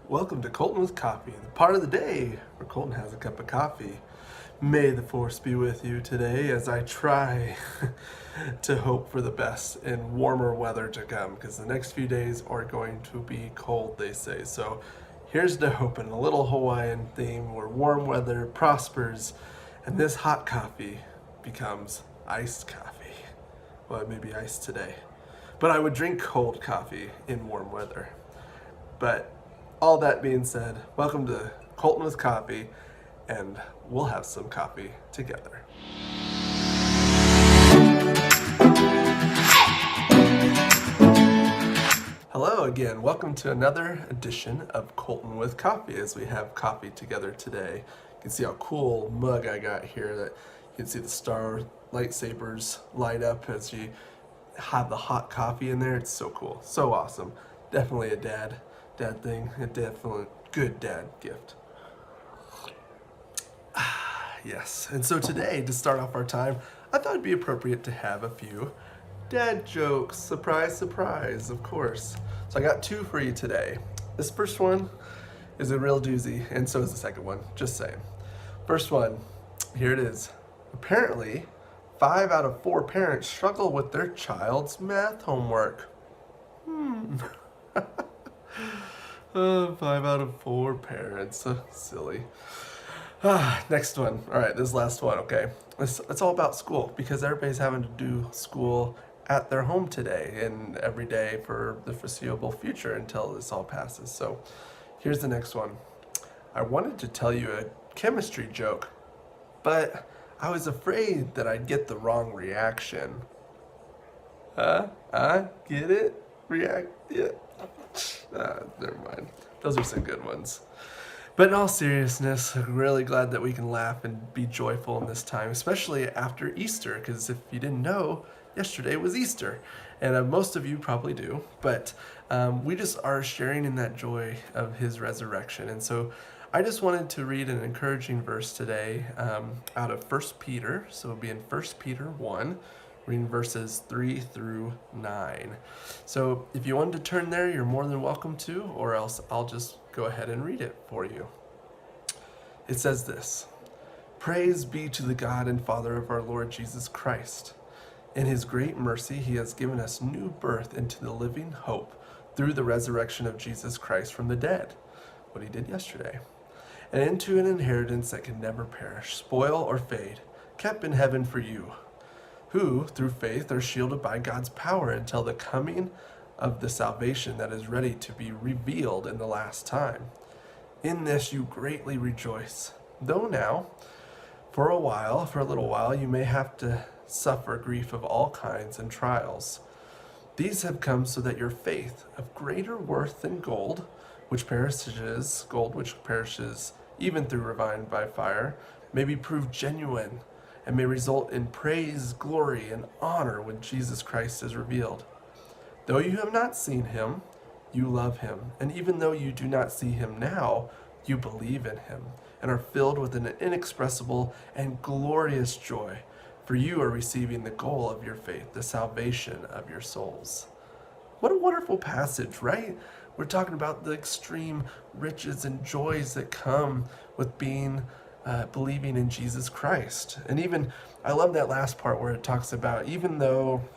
Welcome to Colton with Coffee, the part of the day where Colton has a cup of coffee. May the force be with you today as I try to hope for the best in warmer weather to come, because the next few days are going to be cold, they say. So here's to hoping a little Hawaiian theme where warm weather prospers and this hot coffee becomes iced coffee. Well, it may be iced today, but I would drink cold coffee in warm weather. But all that being said, welcome to Colton with Coffee, and we'll have some coffee together. Hello again. Welcome to another edition of Colton with Coffee as we have coffee together today. You can see how cool mug I got here. That you can see the star lightsabers light up as you have the hot coffee in there. It's so cool. So awesome. Definitely a dad thing. A definitely good dad gift. Yes. And so today, to start off our time, I thought it'd be appropriate to have a few dad jokes. Surprise, surprise, of course. So I got two for you today. This first one is a real doozy, and so is the second one, just saying. First one, here it is. Apparently, 5 out of 4 parents struggle with their child's math homework. 5 out of 4 parents. Silly. Next one. All right, this last one, okay. It's all about school because everybody's having to do school at their home today and every day for the foreseeable future until this all passes. So here's the next one. I wanted to tell you a chemistry joke, but I was afraid that I'd get the wrong reaction. Get it? React? Yeah. Never mind. Those are some good ones. But in all seriousness, I'm really glad that we can laugh and be joyful in this time, especially after Easter, because if you didn't know, yesterday was Easter. And most of you probably do, but we just are sharing in that joy of his resurrection. And so I just wanted to read an encouraging verse today out of 1 Peter. So it'll be in 1 Peter 1. Reading verses 3 through 9. So if you wanted to turn there, you're more than welcome to, or else I'll just go ahead and read it for you. It says this: Praise be to the God and Father of our Lord Jesus Christ. In his great mercy, he has given us new birth into the living hope through the resurrection of Jesus Christ from the dead, what he did yesterday, and into an inheritance that can never perish, spoil, or fade, kept in heaven for you, who, through faith, are shielded by God's power until the coming of the salvation that is ready to be revealed in the last time. In this you greatly rejoice, though now, for a little while, you may have to suffer grief of all kinds and trials. These have come so that your faith, of greater worth than gold which perishes even through refined by fire, may be proved genuine, and may result in praise, glory, and honor when Jesus Christ is revealed. Though you have not seen him, you love him, and even though you do not see him now, you believe in him, and are filled with an inexpressible and glorious joy, for you are receiving the goal of your faith, the salvation of your souls. What a wonderful passage, right? We're talking about the extreme riches and joys that come with believing in Jesus Christ. And even, I love that last part where it talks about, even though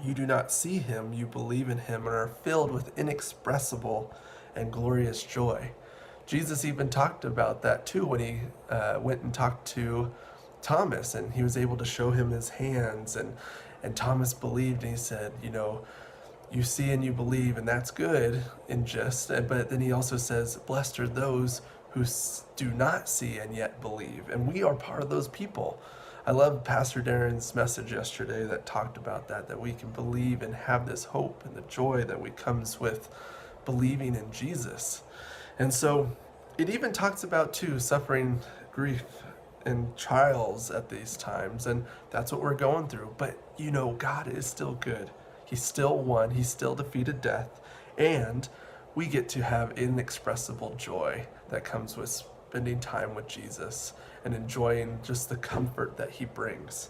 you do not see him, you believe in him and are filled with inexpressible and glorious joy. Jesus even talked about that too when he went and talked to Thomas, and he was able to show him his hands, and Thomas believed, and he said, you see and you believe, and that's good but then he also says, blessed are those who do not see and yet believe. And we are part of those people. I love Pastor Darren's message yesterday that talked about that we can believe and have this hope and the joy that comes with believing in Jesus. And so it even talks about too suffering grief and trials at these times, and that's what we're going through. But God is still good. He still won. He still defeated death, and we get to have inexpressible joy that comes with spending time with Jesus and enjoying just the comfort that he brings.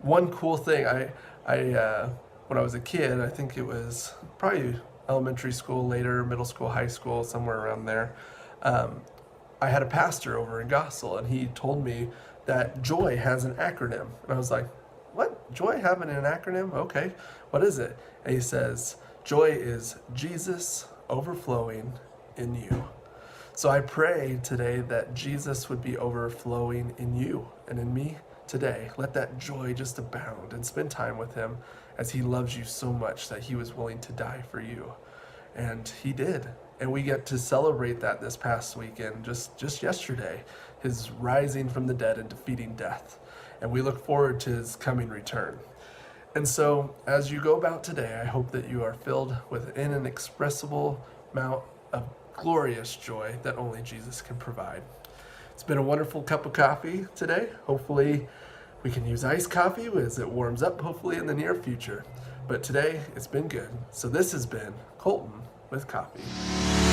One cool thing, I when I was a kid, I think it was probably elementary school, later middle school, high school, somewhere around there, I had a pastor over in Gossel, and he told me that joy has an acronym. And I was like, what? Joy having an acronym? Okay, what is it? And he says, joy is Jesus overflowing in you. So I pray today that Jesus would be overflowing in you and in me today. Let that joy just abound, and spend time with him, as he loves you so much that he was willing to die for you. And he did. And we get to celebrate that this past weekend, just yesterday, his rising from the dead and defeating death. And we look forward to his coming return. And so as you go about today, I hope that you are filled with an inexpressible amount of glorious joy that only Jesus can provide. It's been a wonderful cup of coffee today. Hopefully we can use iced coffee as it warms up, hopefully in the near future. But today it's been good. So this has been Colton with Coffee.